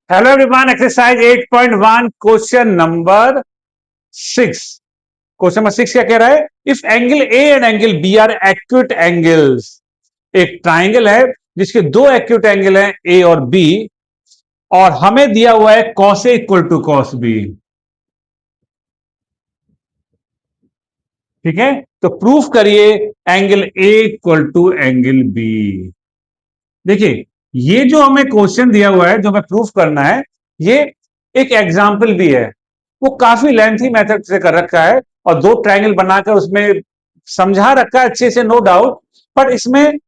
Hello everyone, exercise 8.1 question number 6। Question number 6 क्या कह रहा है? If angle A and angle B are acute angles, एक triangle है जिसके दो एक्यूट एंगल हैं ए और बी, और हमें दिया हुआ है cos A equal to cos B. ठीक है, तो प्रूफ करिए angle A equal to angle B. देखिए, ये जो हमें क्वेश्चन दिया हुआ है, जो हमें प्रूफ करना है, ये एक एग्जाम्पल भी है। वो काफी लेंथी मेथड से कर रखा है और दो ट्रायंगल बनाकर उसमें समझा रखा है अच्छे से, नो डाउट। पर इसमें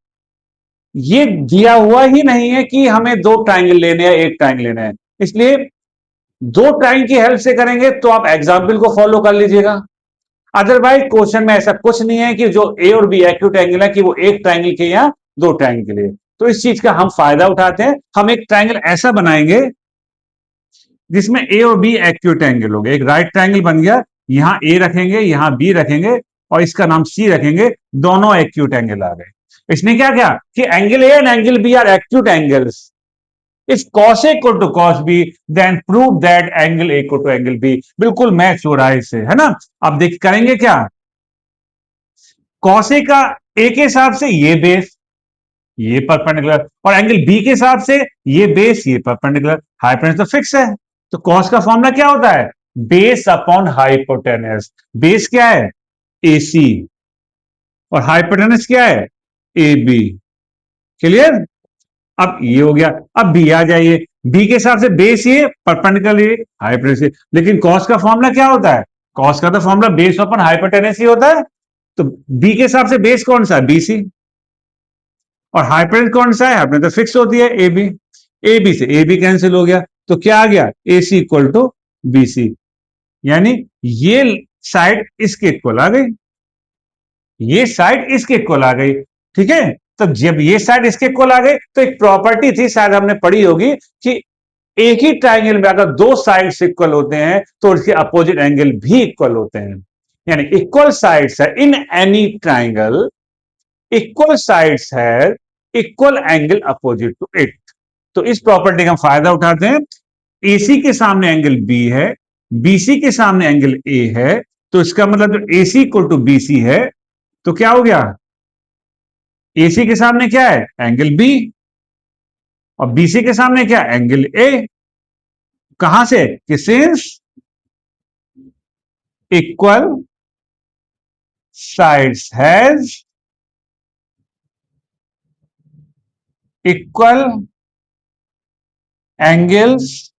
ये दिया हुआ ही नहीं है कि हमें दो ट्रायंगल लेने हैं, एक ट्रायंगल लेना है। इसलिए दो ट्रायंगल की हेल्प से करेंगे तो आप एग्जाम्पल को फॉलो कर लीजिएगा। अदरवाइज क्वेश्चन में ऐसा कुछ नहीं है कि जो ए और बी एक्यूट एंगल है कि वो एक ट्रायंगल के या दो ट्रायंगल के लिए। तो इस चीज का हम फायदा उठाते हैं। हम एक ट्रायंगल ऐसा बनाएंगे जिसमें ए और बी एक्यूट एंगल हो गए। एक राइट ट्रायंगल बन गया, यहां ए रखेंगे, यहां बी रखेंगे और इसका नाम सी रखेंगे। दोनों एक्यूट एंगल आ गए। इसने क्या किया कि angle A and angle B are acute angles. If cos A equal to cos B, then prove that angle A equal to angle B। बिल्कुल मैच हो रहा है इससे, है ना। अब देख करेंगे क्या, cos A का A के हिसाब से ये बेस, ये परपेंडिकुलर, और एंगल B के हिसाब से ये बेस, ये परपेंडिकुलर। हाइपोटेनस तो फिक्स है, तो cos का फॉर्मूला क्या होता है? Base upon hypotenuse. बेस क्या है? AC, और हाइपोटेनस क्या है? AB। क्लियर? अब ये हो गया। अब बी आ जाइए, बी के हिसाब से बेस ये, परपेंडिकुलर ये, हाइपोटेनस ये। लेकिन कॉस का फॉर्मूला क्या होता है? कॉस का तो फॉर्मूला बेस अपन हाइपोटेनस ही होता है। तो बी के हिसाब से बेस कौन सा है? बीसी। और हाइपोटेनस कौन सा है? हाइपोटेनस तो फिक्स होती है ए बी। ए बी से ए बी कैंसिल हो गया, तो क्या आ गया? ए सी इक्वल टू बी सी। यानी ये साइड इसके इक्वल आ गई, ये साइड इसके इक्वल आ गई। ठीक है, तो जब ये साइड इसके इक्वल आ गई तो एक प्रॉपर्टी थी, शायद हमने पढ़ी होगी, कि एक ही ट्राइंगल में अगर दो साइड्स इक्वल होते हैं तो उसके अपोजिट एंगल भी इक्वल होते हैं। यानी इक्वल साइड्स है in any triangle, equal sides है equal angle opposite to it. तो इस प्रॉपर्टी का हम फायदा उठाते हैं। एसी के सामने एंगल बी है, बीसी के सामने एंगल ए है, तो इसका मतलब जो एसी इक्वल टू बीसी है, तो क्या हो गया? एसी के सामने क्या है? एंगल बी, और बीसी के सामने क्या? Angle A. कहां से? कि since equal sides has equal angles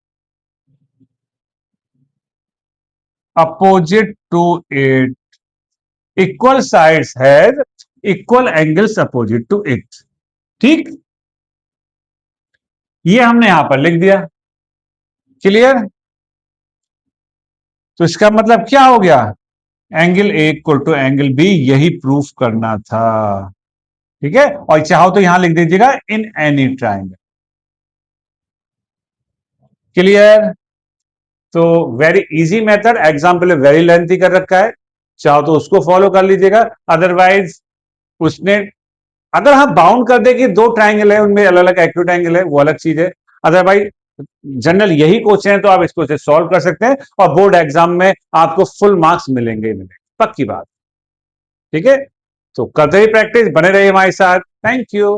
opposite to it, equal sides has equal angles opposite to it. ठीक, ये हमने यहां पर लिख दिया। क्लियर? तो इसका मतलब क्या हो गया? Angle A equal to angle B, यही प्रूफ करना था। ठीक है, और चाहो तो यहां लिख दीजिएगा इन एनी ट्राइंगल। क्लियर? तो very easy method, example very lengthy कर रखा है, चाहो तो उसको फॉलो कर लीजिएगा। अदरवाइज उसने, अगर हम बाउंड कर दे कि दो ट्राइंगल है, उनमें अलग अलग एक्यूट एंगल है, वो अलग चीज है। अदरवाइज जनरल यही क्वेश्चन है तो आप इसको से सॉल्व कर सकते हैं और बोर्ड एग्जाम में आपको फुल मार्क्स मिलेंगे, पक्की बात। ठीक है, तो करते ही प्रैक्टिस, बने रहिए हमारे साथ। Thank you.